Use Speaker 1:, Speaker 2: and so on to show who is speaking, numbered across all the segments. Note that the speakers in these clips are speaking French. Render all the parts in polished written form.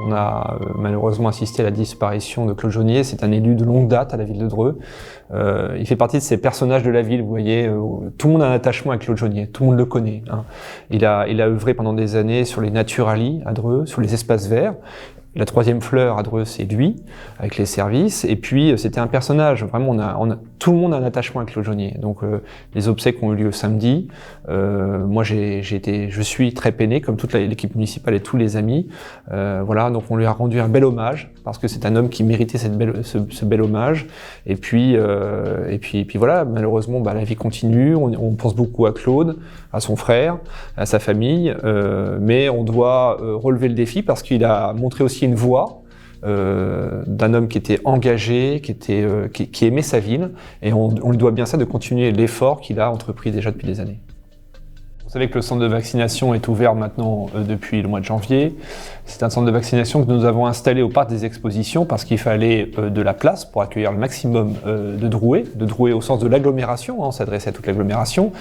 Speaker 1: On a malheureusement assisté à la disparition de Claude Jonnier. C'est un élu de longue date à la ville de Dreux. Il fait partie de ces personnages de la ville, vous voyez. Tout le monde a un attachement avec Claude Jonnier, tout le monde le connaît. Hein. Il a œuvré pendant des années sur les Naturalies à Dreux, sur les espaces verts. La troisième fleur à Dreux, c'est lui, avec les services. Et puis, c'était un personnage. Vraiment, tout le monde a un attachement avec Claude Jonnier. Donc, les obsèques ont eu lieu samedi. Moi, je suis très peiné, comme toute l'équipe municipale et tous les amis. Voilà, donc on lui a rendu un bel hommage, parce que c'est un homme qui méritait ce bel hommage. Et puis voilà, malheureusement, la vie continue. On pense beaucoup à Claude, à son frère, à sa famille. Mais on doit relever le défi, parce qu'il a montré aussi une voix d'un homme qui était engagé, qui aimait sa ville, et on lui doit bien ça de continuer l'effort qu'il a entrepris déjà depuis des années. Vous savez que le centre de vaccination est ouvert maintenant depuis le mois de janvier. C'est un centre de vaccination que nous avons installé au parc des expositions parce qu'il fallait de la place pour accueillir le maximum de Drouais au sens de l'agglomération, hein, on s'adressait à toute l'agglomération.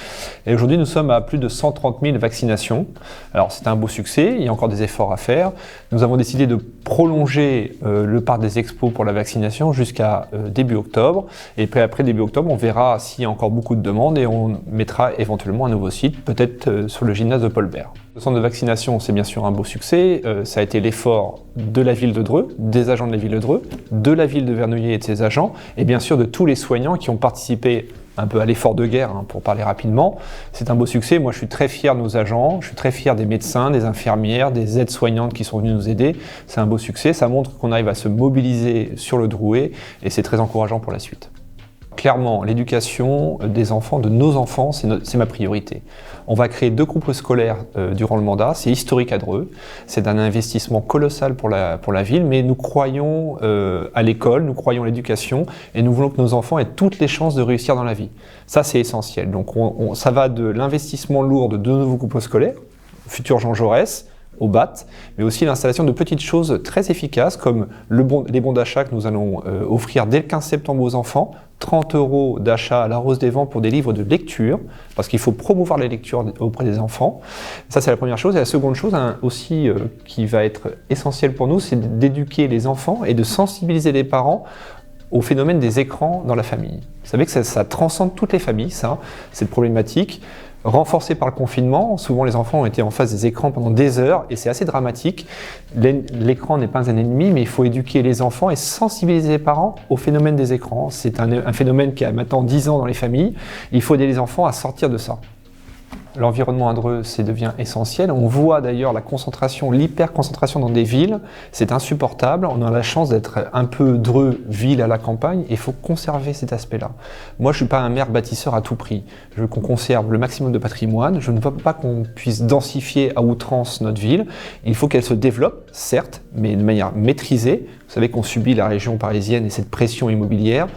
Speaker 1: Et aujourd'hui, nous sommes à plus de 130 000 vaccinations. Alors c'est un beau succès, il y a encore des efforts à faire. Nous avons décidé de prolonger le parc des expos pour la vaccination jusqu'à début octobre. Et puis après début octobre, on verra s'il y a encore beaucoup de demandes et on mettra éventuellement un nouveau site, peut-être sur le gymnase de Paul Bert. Le centre de vaccination, c'est bien sûr un beau succès. Ça a été l'effort de la ville de Dreux, des agents de la ville de Dreux, de la ville de Vernouillet et de ses agents, et bien sûr de tous les soignants qui ont participé un peu à l'effort de guerre, hein, pour parler rapidement. C'est un beau succès. Moi, je suis très fier de nos agents, je suis très fier des médecins, des infirmières, des aides-soignantes qui sont venus nous aider. C'est un beau succès. Ça montre qu'on arrive à se mobiliser sur le Drouais et c'est très encourageant pour la suite. Clairement, l'éducation des enfants, de nos enfants, c'est ma priorité. On va créer 2 groupes scolaires durant le mandat, c'est historique à Dreux, c'est un investissement colossal pour la ville, mais nous croyons à l'école, nous croyons à l'éducation, et nous voulons que nos enfants aient toutes les chances de réussir dans la vie. Ça, c'est essentiel. Donc ça va de l'investissement lourd de 2 nouveaux groupes scolaires, futur Jean Jaurès, au BAT, mais aussi l'installation de petites choses très efficaces comme les bons d'achat que nous allons offrir dès le 15 septembre aux enfants, 30 € d'achat à la Rose des Vents pour des livres de lecture, parce qu'il faut promouvoir les lectures auprès des enfants. Ça, c'est la première chose. Et la seconde chose aussi qui va être essentielle pour nous, c'est d'éduquer les enfants et de sensibiliser les parents au phénomène des écrans dans la famille. Vous savez que ça transcende toutes les familles, cette problématique. Renforcé par le confinement, souvent les enfants ont été en face des écrans pendant des heures et c'est assez dramatique. L'écran n'est pas un ennemi, mais il faut éduquer les enfants et sensibiliser les parents au phénomène des écrans. C'est un phénomène qui a maintenant 10 ans dans les familles. Il faut aider les enfants à sortir de ça. L'environnement à Dreux, devient essentiel. On voit d'ailleurs l'hyper-concentration dans des villes. C'est insupportable. On a la chance d'être un peu Dreux, ville à la campagne. Et il faut conserver cet aspect-là. Moi, je ne suis pas un maire bâtisseur à tout prix. Je veux qu'on conserve le maximum de patrimoine. Je ne veux pas qu'on puisse densifier à outrance notre ville. Il faut qu'elle se développe, certes, mais de manière maîtrisée. Vous savez qu'on subit la région parisienne et cette pression immobilière.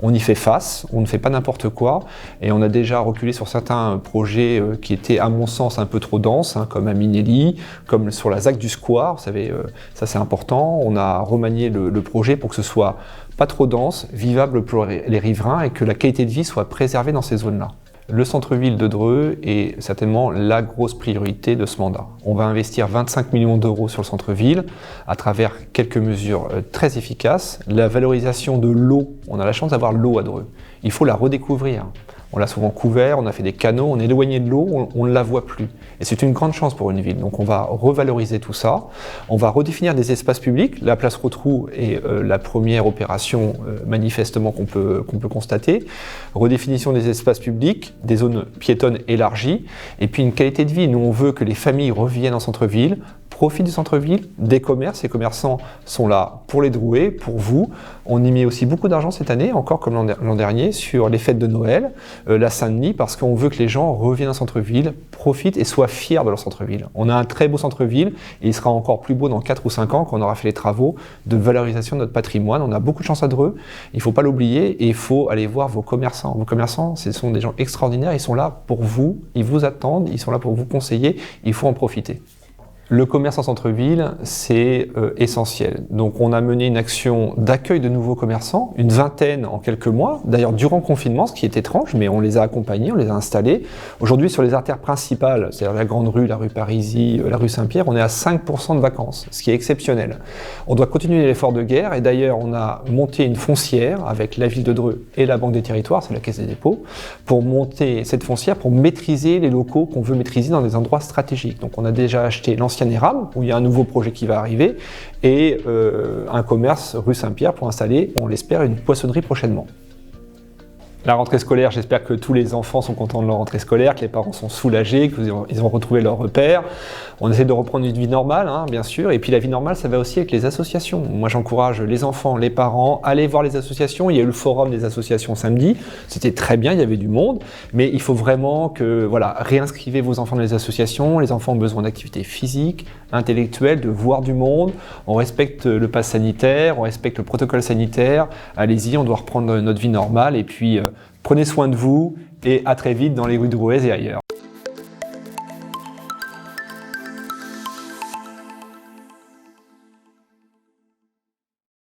Speaker 1: On y fait face, on ne fait pas n'importe quoi. Et on a déjà reculé sur certains projets qui étaient, à mon sens, un peu trop denses, comme à Minelli, comme sur la ZAC du Square. Vous savez, ça c'est important. On a remanié le projet pour que ce soit pas trop dense, vivable pour les riverains et que la qualité de vie soit préservée dans ces zones-là. Le centre-ville de Dreux est certainement la grosse priorité de ce mandat. On va investir 25 millions d'euros sur le centre-ville à travers quelques mesures très efficaces. La valorisation de l'eau, on a la chance d'avoir l'eau à Dreux. Il faut la redécouvrir. On l'a souvent couvert, on a fait des canaux, on est éloigné de l'eau, on ne la voit plus. Et c'est une grande chance pour une ville. Donc on va revaloriser tout ça. On va redéfinir des espaces publics. La place Rotrou est la première opération manifestement qu'on peut constater. Redéfinition des espaces publics, des zones piétonnes élargies. Et puis une qualité de vie. Nous, on veut que les familles reviennent en centre-ville, profitent du centre-ville, des commerces. Les commerçants sont là pour les Drouais, pour vous. On y met aussi beaucoup d'argent cette année, encore comme l'an dernier, sur les fêtes de Noël, la Saint-Denis, parce qu'on veut que les gens reviennent en centre-ville, profitent et soient fiers de leur centre-ville. On a un très beau centre-ville et il sera encore plus beau dans 4 ou 5 ans quand on aura fait les travaux de valorisation de notre patrimoine. On a beaucoup de chance à Dreux, il ne faut pas l'oublier et il faut aller voir vos commerçants. Vos commerçants, ce sont des gens extraordinaires, ils sont là pour vous, ils vous attendent, ils sont là pour vous conseiller, il faut en profiter. Le commerce en centre-ville, c'est essentiel. Donc on a mené une action d'accueil de nouveaux commerçants, une vingtaine en quelques mois. D'ailleurs, durant le confinement, ce qui est étrange, mais on les a accompagnés, on les a installés. Aujourd'hui, sur les artères principales, c'est-à-dire la Grande Rue, la rue Parisis, la rue Saint-Pierre, on est à 5% de vacances, ce qui est exceptionnel. On doit continuer l'effort de guerre, et d'ailleurs, on a monté une foncière avec la ville de Dreux et la Banque des Territoires, c'est la Caisse des dépôts, pour monter cette foncière, pour maîtriser les locaux qu'on veut maîtriser dans des endroits stratégiques. Donc on a déjà acheté l'ancien Érable, où il y a un nouveau projet qui va arriver, et un commerce rue Saint-Pierre pour installer, on l'espère, une poissonnerie prochainement. La rentrée scolaire, j'espère que tous les enfants sont contents de leur rentrée scolaire, que les parents sont soulagés, qu'ils ont retrouvé leurs repères. On essaie de reprendre une vie normale, hein, bien sûr. Et puis la vie normale, ça va aussi avec les associations. Moi, j'encourage les enfants, les parents, à aller voir les associations. Il y a eu le forum des associations samedi. C'était très bien, il y avait du monde. Mais il faut vraiment que, voilà, réinscrivez vos enfants dans les associations. Les enfants ont besoin d'activités physiques, intellectuelles, de voir du monde. On respecte le pass sanitaire, on respecte le protocole sanitaire. Allez-y, on doit reprendre notre vie normale. Et puis, prenez soin de vous et à très vite dans les rues de Rouez et ailleurs.